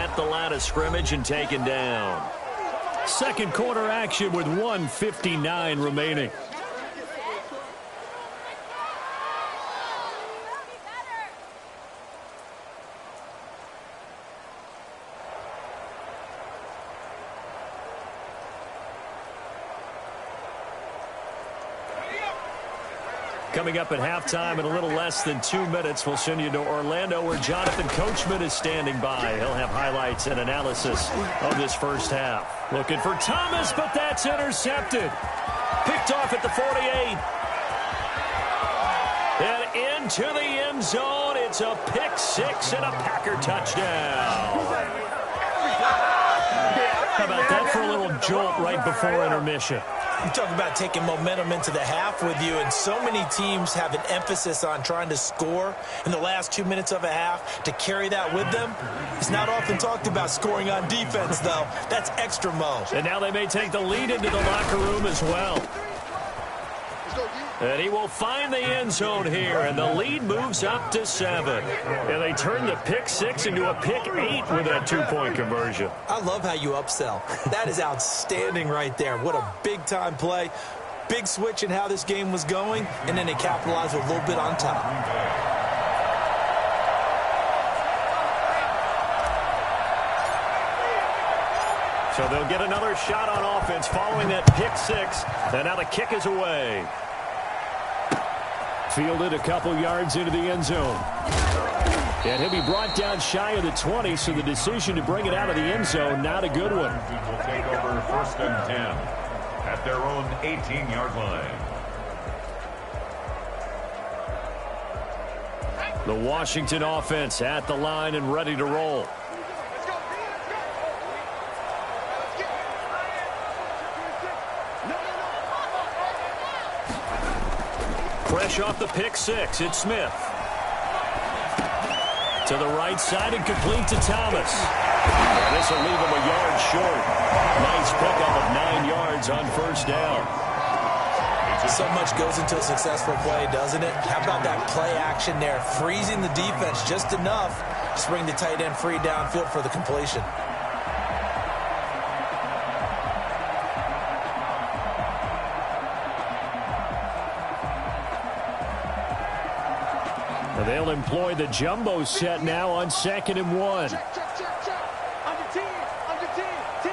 at the line of scrimmage and taken down. Second quarter action with 1:59 remaining. Coming up at halftime in a little less than 2 minutes, we'll send you to Orlando where Jonathan Coachman is standing by. He'll have highlights and analysis of this first half. Looking for Thomas, but that's intercepted. Picked off at the 48. And into the end zone. It's a pick six and a Packer touchdown. How about that for a little jolt right before intermission? You talk about taking momentum into the half with you, and so many teams have an emphasis on trying to score in the last 2 minutes of a half to carry that with them. It's not often talked about scoring on defense, though. That's extra mo. And now they may take the lead into the locker room as well. And he will find the end zone here, and the lead moves up to 7. And they turn the pick six into a pick 8 with that two-point conversion. I love how you upsell. That is outstanding right there. What a big-time play. Big switch in how this game was going, and then they capitalized a little bit on top. So they'll get another shot on offense following that pick six, and now the kick is away. Fielded a couple yards into the end zone. And he'll be brought down shy of the 20, so the decision to bring it out of the end zone, not a good one. Will take over 1st and 10 at their own 18-yard line. The Washington offense at the line and ready to roll. Fresh off the pick six, it's Smith. To the right side and complete to Thomas. And this will leave him a yard short. Nice pickup of 9 yards on first down. So much goes into a successful play, doesn't it? How about that play action there? Freezing the defense just enough to bring the tight end free downfield for the completion. They'll employ the jumbo set now on 2nd and 1. Check. On your team. Team.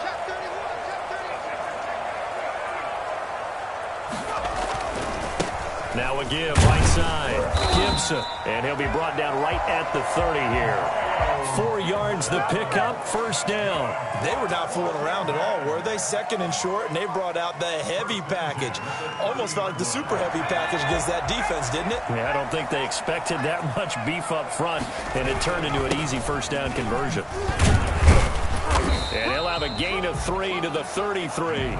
Check 31. Now a give, right side. Gibson. And he'll be brought down right at the 30 here. 4 yards the pickup, first down. They were not fooling around at all, were they? 2nd and short, and they brought out the heavy package. Almost felt like the super heavy package against that defense, didn't it? Yeah, I don't think they expected that much beef up front, and it turned into an easy first down conversion. And he'll have a gain of 3 to the 33.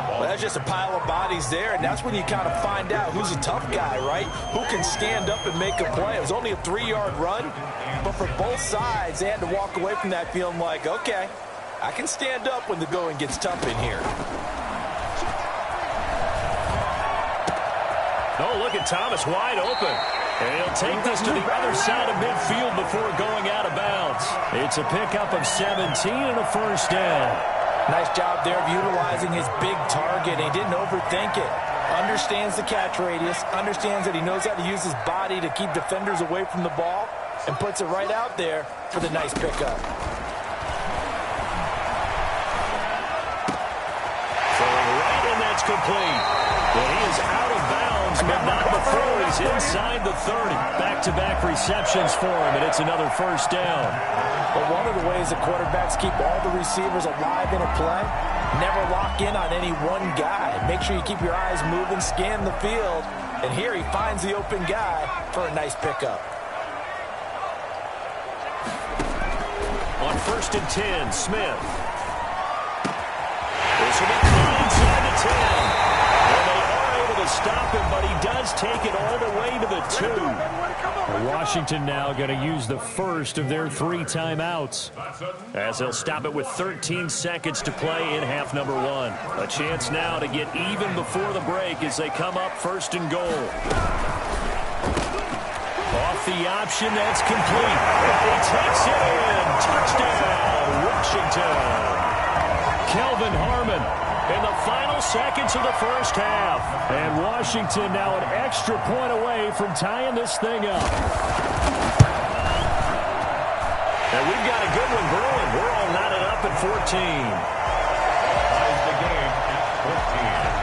Well, that's just a pile of bodies there, and that's when you kind of find out who's a tough guy, right? Who can stand up and make a play. It was only a 3-yard run, but for both sides, they had to walk away from that feeling like, okay, I can stand up when the going gets tough in here. Oh, look at Thomas wide open. And he'll take this to the other side of midfield before going out of bounds. It's a pickup of 17 and a first down. Nice job there of utilizing his big target. He didn't overthink it. Understands the catch radius. Understands that he knows how to use his body to keep defenders away from the ball. And puts it right out there for the nice pickup. Throwing right, and that's complete. Well, he is out of bounds, but not before he's inside the 30. Back-to-back receptions for him, and it's another first down. But one of the ways the quarterbacks keep all the receivers alive in a play, never lock in on any one guy. Make sure you keep your eyes moving, scan the field, and here he finds the open guy for a nice pickup. On 1st and 10, Smith. This will be caught inside the 10. And they are able to stop him, but he does take it all the way to the 2. Washington now going to use the first of their 3 timeouts, as they'll stop it with 13 seconds to play in half number 1. A chance now to get even before the break as they come up 1st and goal. Off the option. That's complete. And he takes it in. Touchdown, Washington. Kelvin Harmon in the final seconds of the first half. And Washington now an extra point away from tying this thing up. And we've got a good one brewing. We're all knotted up at 14. Ties the game at 14.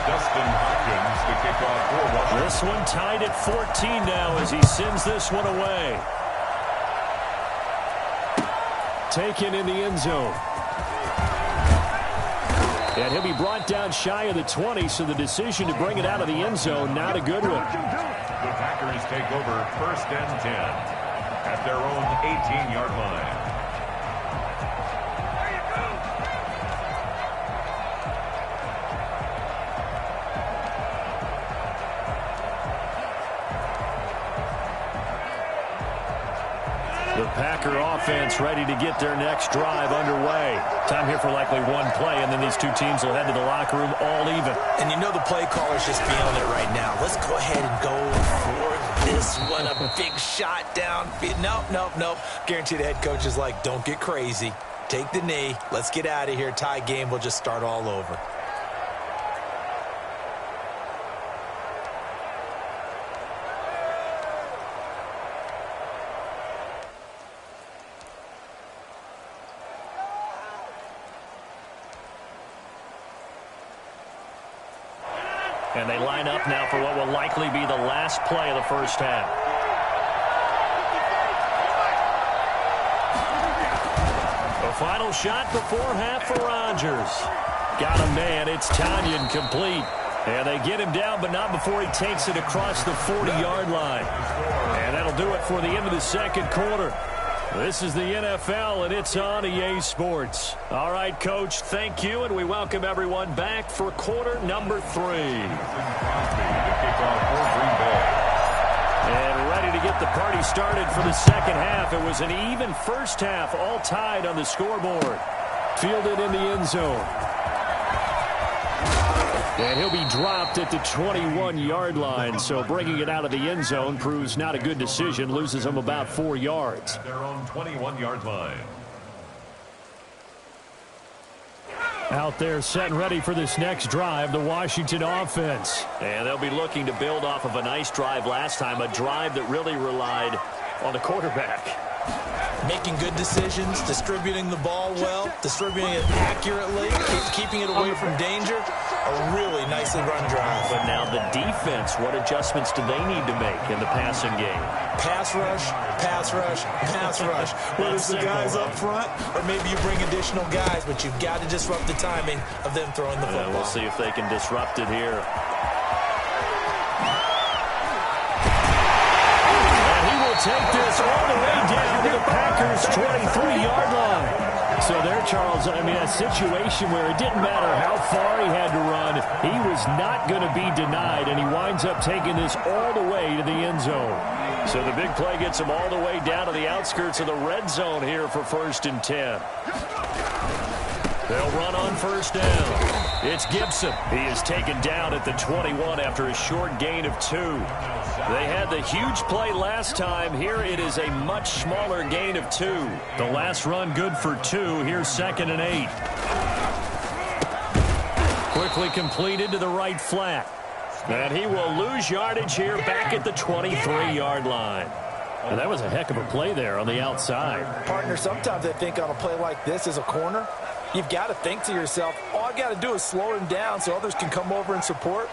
Dustin Hopkins to kick off for Washington. This one tied at 14 now as he sends this one away. Taken in the end zone. And he'll be brought down shy of the 20, so the decision to bring it out of the end zone, not a good one. The Packers take over 1st and 10 at their own 18-yard line. The Packer offense ready to get their next drive underway. Time here for likely one play, and then these two teams will head to the locker room all even. And you know the play caller's just feeling it right now. Let's go ahead and go for this one. A big shot down. Nope. Guarantee the head coach is like, don't get crazy. Take the knee. Let's get out of here. Tie game. We'll just start all over. And they line up now for what will likely be the last play of the first half. The final shot before half for Rodgers. Got a man. It's Tanyan complete. And they get him down, but not before he takes it across the 40-yard line. And that'll do it for the end of the second quarter. This is the NFL, and it's on EA Sports. All right, Coach, thank you, and we welcome everyone back for quarter number 3. And ready to get the party started for the second half. It was an even first half, all tied on the scoreboard. Fielded in the end zone. And he'll be dropped at the 21-yard line, so bringing it out of the end zone proves not a good decision. Loses him about 4 yards. Their own 21-yard line. Out there set and ready for this next drive, the Washington offense. And they'll be looking to build off of a nice drive last time, a drive that really relied on the quarterback. Making good decisions, distributing the ball well, distributing it accurately, keeping it away from danger. A really nicely run drive. But now the defense, what adjustments do they need to make in the passing game? Pass rush, pass rush, pass rush. Whether it's the guys up front or maybe you bring additional guys, but you've got to disrupt the timing of them throwing the football. We'll see if they can disrupt it here. Take this all the way down to the Packers' 23-yard line. So there, Charles, I mean, a situation where it didn't matter how far he had to run, he was not going to be denied, and he winds up taking this all the way to the end zone. So the big play gets him all the way down to the outskirts of the red zone here for 1st and 10. They'll run on first down. It's Gibson. He is taken down at the 21 after a short gain of 2. They had the huge play last time. Here it is a much smaller gain of 2. The last run good for 2. Here's 2nd and 8. Quickly completed to the right flat. And he will lose yardage here back at the 23-yard line. And that was a heck of a play there on the outside. Partner, sometimes I think on a play like this as a corner, you've got to think to yourself, all I've got to do is slow him down so others can come over and support.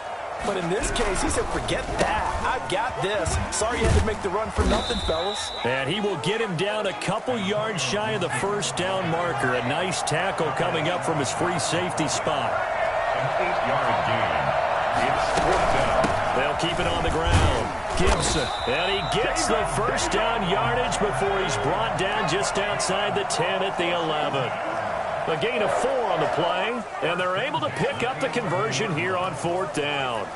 But in this case, he said, forget that. I've got this. Sorry you had to make the run for nothing, fellas. And he will get him down a couple yards shy of the first down marker. A nice tackle coming up from his free safety spot. An 8-yard gain. It's 4th down. They'll keep it on the ground. Gibson. And he gets the first down yardage before he's brought down just outside the 10 at the 11. A gain of 4 on the play, and they're able to pick up the conversion here on 4th down.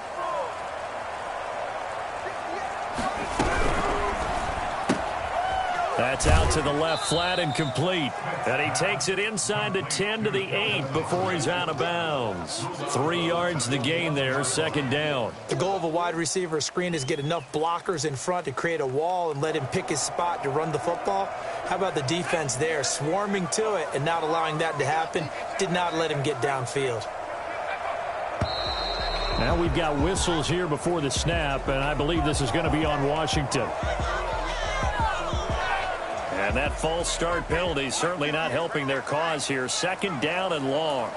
That's out to the left flat and complete. And he takes it inside the 10 to the 8 before he's out of bounds. 3 yards the gain there, second down. The goal of a wide receiver screen is get enough blockers in front to create a wall and let him pick his spot to run the football. How about the defense there, swarming to it and not allowing that to happen? Did not let him get downfield. Now we've got whistles here before the snap, and I believe this is going to be on Washington. And that false start penalty certainly not helping their cause here. Second down and long.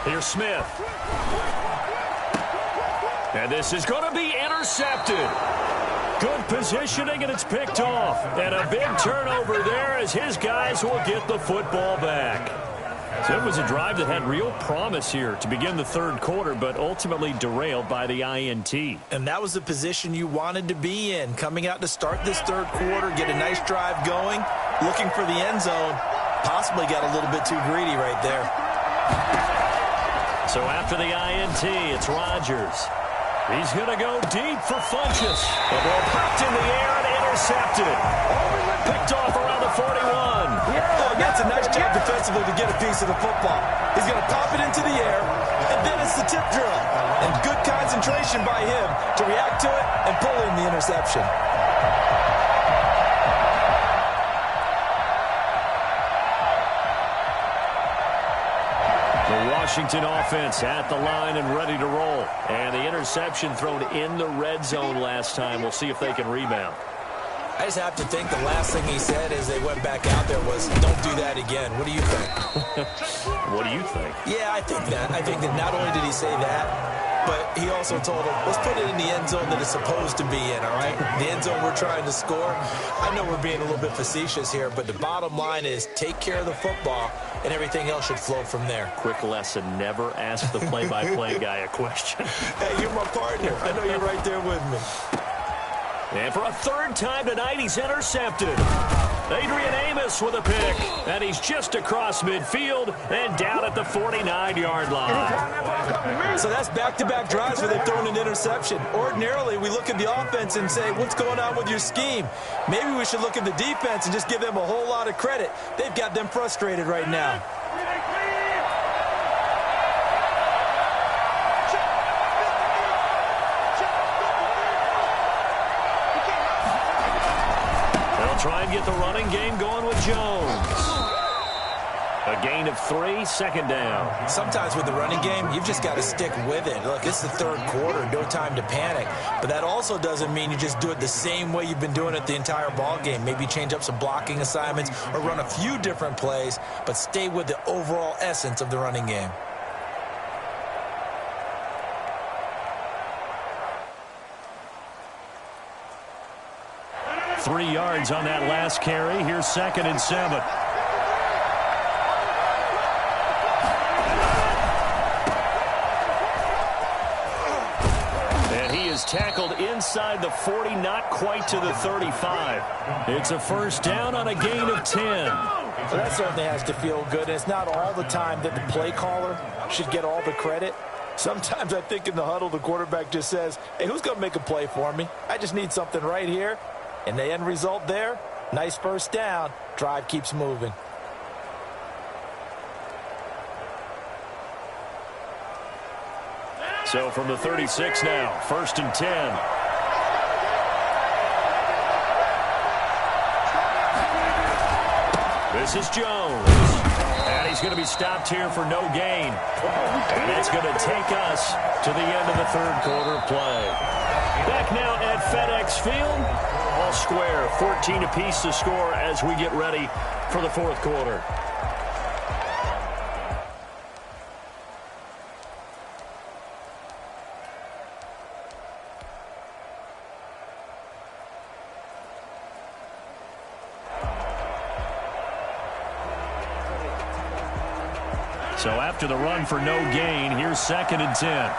Here's Smith. And this is going to be intercepted. Good positioning, and it's picked off. And a big turnover there as his guys will get the football back. So it was a drive that had real promise here to begin the third quarter, but ultimately derailed by the INT. And that was the position you wanted to be in, coming out to start this third quarter, get a nice drive going, looking for the end zone. Possibly got a little bit too greedy right there. So after the INT, it's Rodgers. He's going to go deep for Funchess. The ball popped in the air and intercepted. Picked off around the 41. Oh, that's a nice job defensively to get a piece of the football. He's going to pop it into the air, and then it's the tip drill. And good concentration by him to react to it and pull in the interception. The Washington offense at the line and ready to roll. And the interception thrown in the red zone last time. We'll see if they can rebound. I just have to think the last thing he said as they went back out there was, don't do that again. What do you think? What do you think? Yeah, I think that. I think that not only did he say that, but he also told him, let's put it in the end zone that it's supposed to be in, all right? The end zone we're trying to score. I know we're being a little bit facetious here, but the bottom line is take care of the football, and everything else should flow from there. Quick lesson, never ask the play-by-play guy a question. Hey, you're my partner. I know you're right there with me. And for a third time tonight, he's intercepted. Adrian Amos with a pick. And he's just across midfield and down at the 49-yard line. So that's back-to-back drives where they've thrown an interception. Ordinarily, we look at the offense and say, what's going on with your scheme? Maybe we should look at the defense and just give them a whole lot of credit. They've got them frustrated right now. Try and get the running game going with Jones. A gain of 3, second down. Sometimes with the running game, you've just got to stick with it. Look, it's the third quarter, no time to panic. But that also doesn't mean you just do it the same way you've been doing it the entire ball game. Maybe change up some blocking assignments or run a few different plays, but stay with the overall essence of the running game. Three yards on that last carry. Here's 2nd and 7. And he is tackled inside the 40, not quite to the 35. It's a first down on a gain of 10. So that certainly has to feel good. It's not all the time that the play caller should get all the credit. Sometimes I think in the huddle, the quarterback just says, hey, who's going to make a play for me? I just need something right here. And the end result there, nice first down. Drive keeps moving. So from the 36 now, 1st and 10. This is Jones. And he's going to be stopped here for no gain. And it's going to take us to the end of the third quarter play. Back now at FedEx Field. All square, 14 apiece to score as we get ready for the fourth quarter. So after the run for no gain, here's 2nd and 10.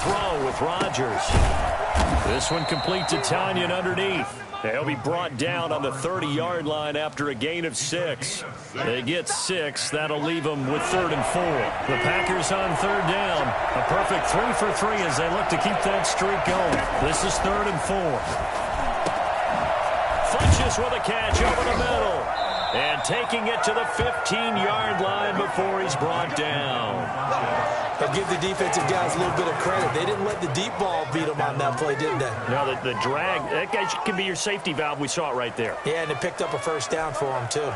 Throw with Rodgers. This one complete to Tanyan underneath. He'll be brought down on the 30-yard line after a gain of 6. They get 6. That'll leave them with 3rd and 4. The Packers on 3rd down. A perfect 3 for 3 as they look to keep that streak going. This is 3rd and 4. Funches with a catch over the middle. And taking it to the 15-yard line before he's brought down. But give the defensive guys a little bit of credit. They didn't let the deep ball beat them on that play, did they? No, the drag, that guy can be your safety valve. We saw it right there. Yeah, and it picked up a 1st down for them, too.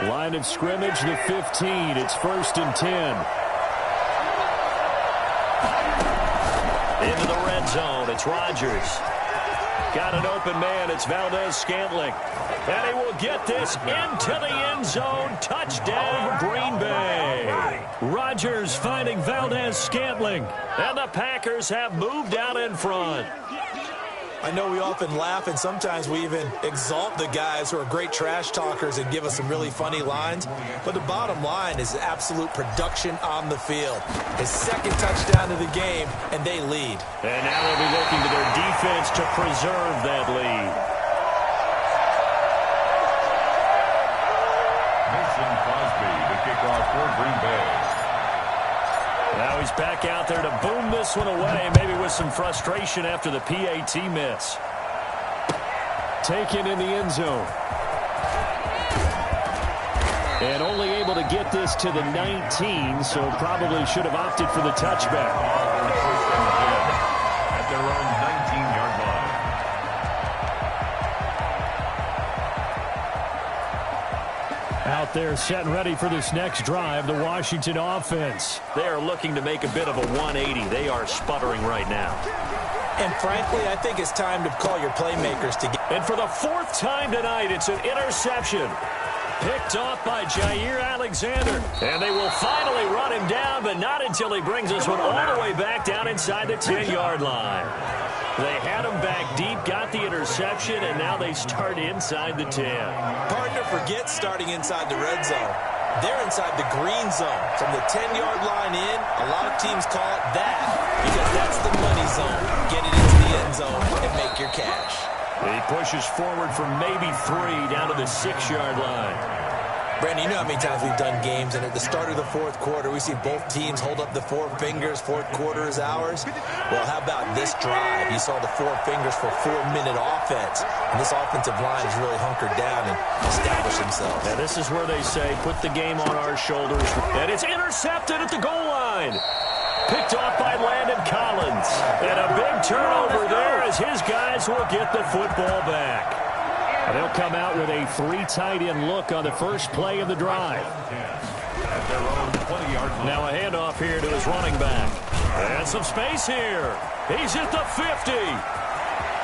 Line of scrimmage, the 15. It's 1st and 10. Into the red zone. It's Rodgers. Got an open man. It's Valdez-Scantling. And he will get this into the end zone. Touchdown, Green Bay. Rodgers finding Valdez-Scantling. And the Packers have moved out in front. I know we often laugh, and sometimes we even exalt the guys who are great trash talkers and give us some really funny lines. But the bottom line is absolute production on the field. His 2nd touchdown of the game, and they lead. And now they'll be looking to their defense to preserve that lead. Mason Crosby, the kickoff for Green Bay. Now he's back out there to boom this one away, maybe with some frustration after the PAT miss. Taken in the end zone. And only able to get this to the 19, so probably should have opted for the touchback. At their own 19-yard line. Out there set and ready for this next drive, the Washington offense. They are looking to make a bit of a 180. They are sputtering right now. And frankly, I think it's time to call your playmakers to get. And for the 4th time tonight, it's an interception. Picked off by Jair Alexander. And they will finally run him down, but not until he brings this one all the way back down inside the 10-yard line. They had him back deep, got the interception, and now they start inside the 10. Partner forgets starting inside the red zone. They're inside the green zone. From the 10-yard line in, a lot of teams call it that because that's the money zone. Get it into the end zone and make your cash. He pushes forward from maybe 3 down to the 6-yard line. Brandon, you know how many times we've done games, and at the start of the 4th quarter, we see both teams hold up the 4 fingers. 4th quarter is ours. Well, how about this drive? You saw the 4 fingers for 4-minute offense, and this offensive line has really hunkered down and established themselves. Now, this is where they say, put the game on our shoulders, and it's intercepted at the goal line. Picked off by Landon Collins. And a big turnover there as his guys will get the football back. And they'll come out with a 3 tight end look on the first play of the drive. At their own 20-yard line. Now a handoff here to his running back. And some space here. He's at the 50.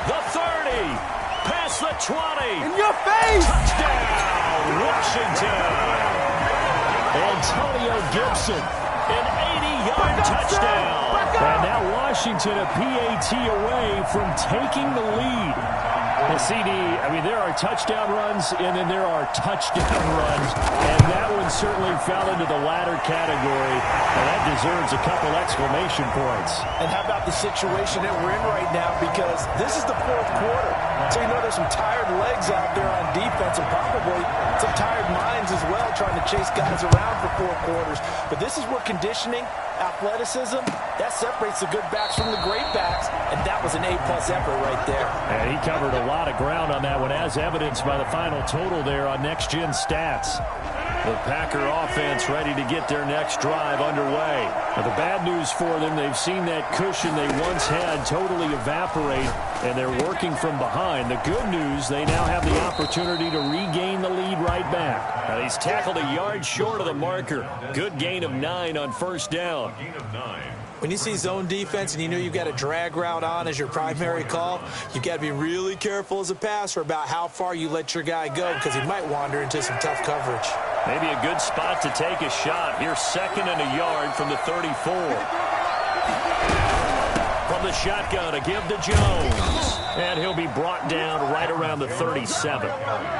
The 30. Past the 20. In your face! Touchdown, Washington. Antonio Gibson. An 80-yard touchdown. And now Washington a PAT away from taking the lead. The CD, I mean, there are touchdown runs, and then there are touchdown runs, and that one certainly fell into the latter category, and that deserves a couple exclamation points. And how about the situation that we're in right now, because this is the 4th quarter, so you know there's some tired legs out there on defense and probably some tired minds as well trying to chase guys around for 4 quarters. But this is where conditioning, athleticism, that separates the good backs from the great backs, and that was an A-plus effort right there. And he covered a lot of ground on that one, as evidenced by the final total there on Next Gen Stats. The Packer offense ready to get their next drive underway. Now, the bad news for them, they've seen that cushion they once had totally evaporate, and they're working from behind. The good news, they now have the opportunity to regain the lead right back. Now, he's tackled a yard short of the marker. Good gain of 9 on first down. Gain of 9. When you see zone defense and you know you've got a drag route on as your primary call, you've got to be really careful as a passer about how far you let your guy go because he might wander into some tough coverage. Maybe a good spot to take a shot. Here's 2nd and a yard from the 34. From the shotgun to give to Jones. And he'll be brought down right around the 37.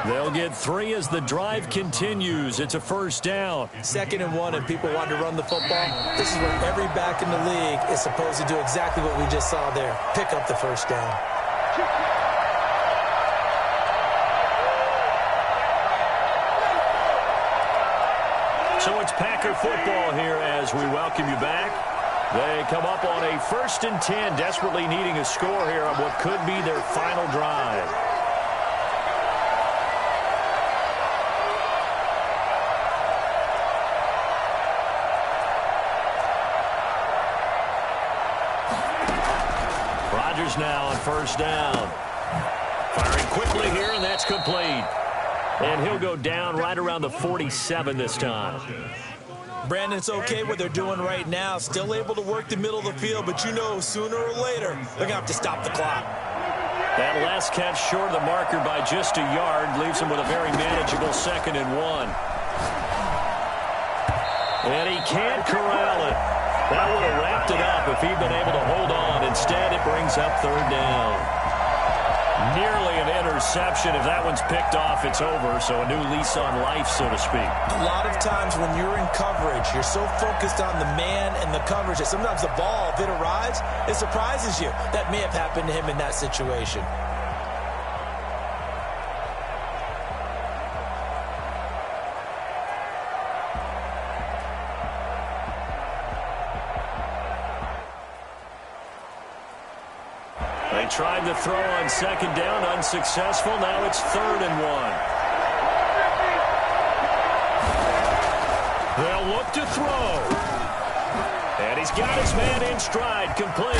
They'll get 3 as the drive continues. It's a first down. 2nd and 1, and people want to run the football. This is where every back in the league is supposed to do exactly what we just saw there. Pick up the first down. So it's Packer football here as we welcome you back. They come up on a 1st and 10, desperately needing a score here on what could be their final drive. Rodgers now on 1st down. Firing quickly here, and that's complete. And he'll go down right around the 47 this time. Brandon, it's okay what they're doing right now. Still able to work the middle of the field, but you know sooner or later they're going to have to stop the clock. That last catch short of the marker by just a yard leaves him with a very manageable 2nd and 1. And he can't corral it. That would have wrapped it up if he'd been able to hold on. Instead, it brings up 3rd down. Nearly an interception. If that one's picked off, it's over. So a new lease on life, so to speak. A lot of times when you're in coverage, you're so focused on the man and the coverage that sometimes the ball, if it arrives, it surprises you. That may have happened to him in that situation. They tried to throw on 2nd down, unsuccessful. Now it's 3rd and 1. They'll look to throw. And he's got his man in stride, complete.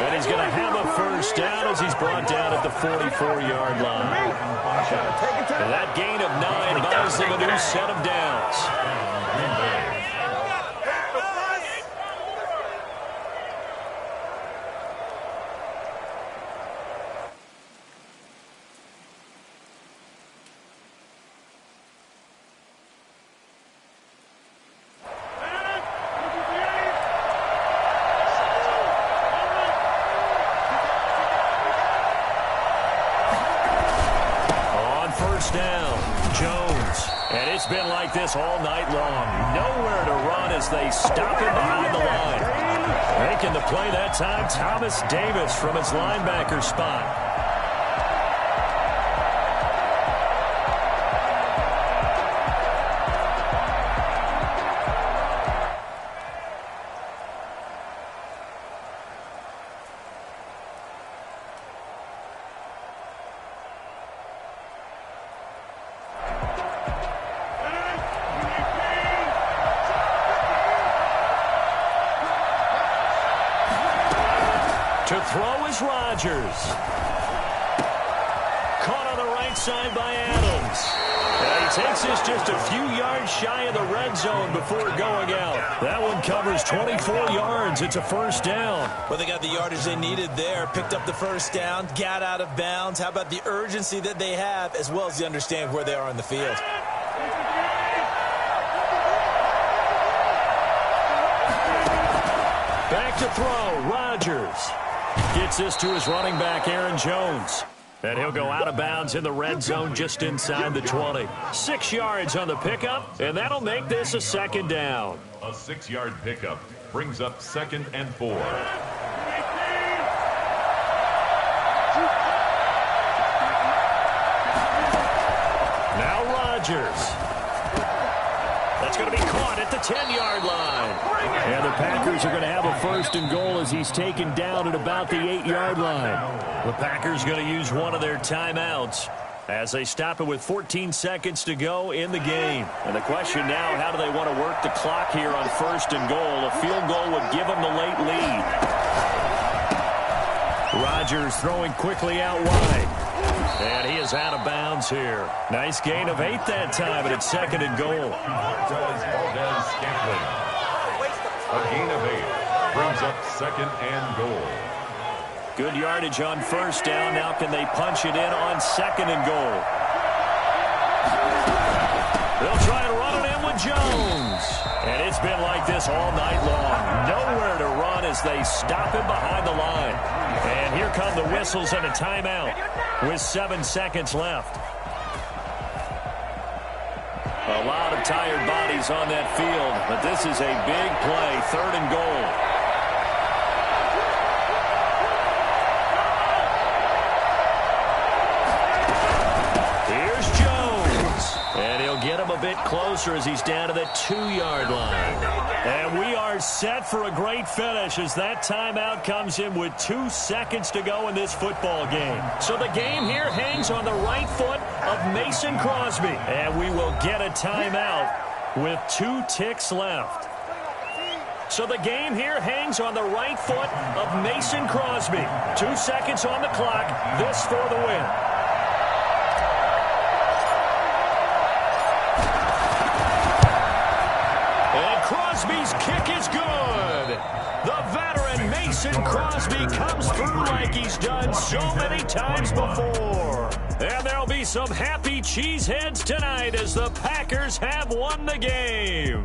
And he's going to have a first down as he's brought down at the 44-yard line. And that gain of 9 buys them a new set of downs. Down, Jones, and it's been like this all night long. Nowhere to run as they stop him behind the line. Making the play that time, Thomas Davis from his linebacker spot. To throw is Rodgers. Caught on the right side by Adams. And he takes this just a few yards shy of the red zone before going out. That one covers 24 yards. It's a first down. Well, they got the yardage they needed there. Picked up the first down, got out of bounds. How about the urgency that they have as well as the understand where they are on the field? Back to throw, Rodgers. Gets this to his running back, Aaron Jones. And he'll go out of bounds in the red zone just inside the 20. 6 yards on the pickup, and that'll make this a 2nd down. A 6-yard pickup brings up 2nd and 4. Now Rodgers. That's going to be caught at the 10-yard line. And the Packers are going to have a 1st and goal as he's taken down at about the 8-yard line. The Packers going to use one of their timeouts as they stop it with 14 seconds to go in the game. And the question now, how do they want to work the clock here on 1st and goal? A field goal would give them the late lead. Rodgers throwing quickly out wide. And he is out of bounds here. Nice gain of 8 that time, and it's 2nd and goal. A gain of 8 brings up 2nd and goal. Good yardage on 1st down. Now can they punch it in on 2nd and goal? They'll try to run it in with Jones. And it's been like this all night long. Nowhere to run as they stop him behind the line. And here come the whistles and a timeout with 7 seconds left. A lot of tired bodies on that field, but this is a big play, 3rd and goal. Get him a bit closer as he's down to the 2-yard line. And we are set for a great finish as that timeout comes in with 2 seconds to go in this football game. So the game here hangs on the right foot of Mason Crosby. And we will get a timeout with 2 ticks left. So the game here hangs on the right foot of Mason Crosby. 2 seconds on the clock. This for the win. Crosby's kick is good. The veteran Mason Crosby comes through like he's done so many times before. And there'll be some happy cheeseheads tonight as the Packers have won the game.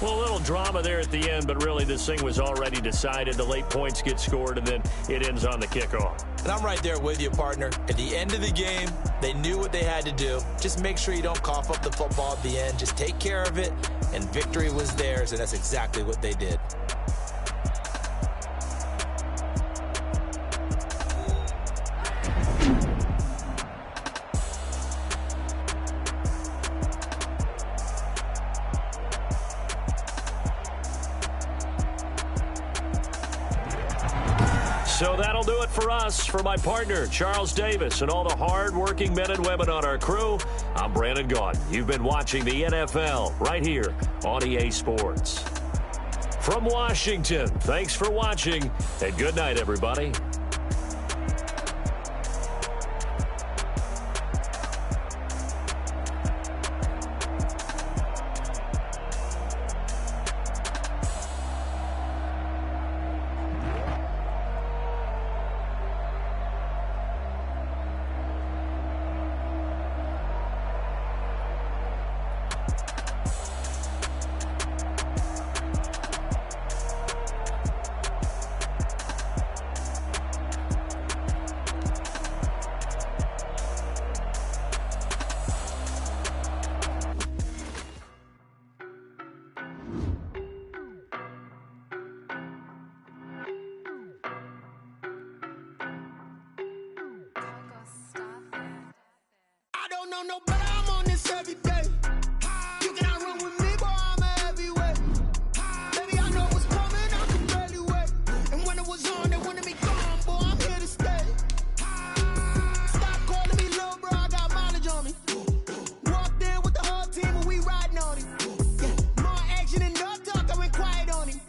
Well, a little drama there at the end, but really this thing was already decided. The late points get scored, and then it ends on the kickoff. And I'm right there with you, partner. At the end of the game, they knew what they had to do. Just make sure you don't cough up the football at the end. Just take care of it, and victory was theirs, and that's exactly what they did. So that'll do it for us. For my partner, Charles Davis, and all the hard-working men and women on our crew, I'm Brandon Gaudin. You've been watching the NFL right here on EA Sports. From Washington, thanks for watching, and good night, everybody. No, but I'm on this every day. You cannot run with me, boy, I'm a heavyweight. Baby, I know what's coming, I can barely wait. And when it was on, they wanted me gone, boy, I'm here to stay. Stop calling me little bro, I got mileage on me. Walked in with the whole team and we riding on him. Yeah, more action and no talk, I went quiet on him.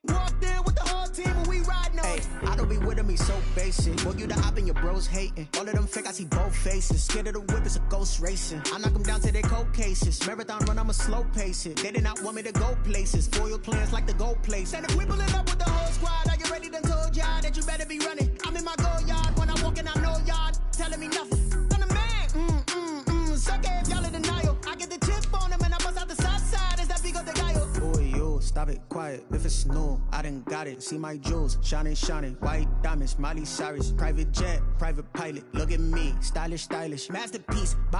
Walked in with the whole team and we riding on him. I don't be with him, he's so basic. Boy, you the op and your bros hating. All of them fake, I see both faces. Scared of the whip, it's a ghost racing. I knock them down to their cold cases. Marathon run, I'ma slow pace it. They did not want me to go places. Foil plans like the gold place. And if we pulling up with the whole squad, are you ready? Done told y'all that you better be running. I'm in my go yard. When I walk in, I know y'all telling me nothing. I'm the man. Suck it if y'all in denial. I get the chip on them and I bust out the south side. Is that big of the guy? Boy, yo, stop it, quiet. If it's new, I done got it. See my jewels, shining, shining. White diamonds, Miley Cyrus. Private jet, private pilot. Look at me, stylish, stylish. Masterpiece, body.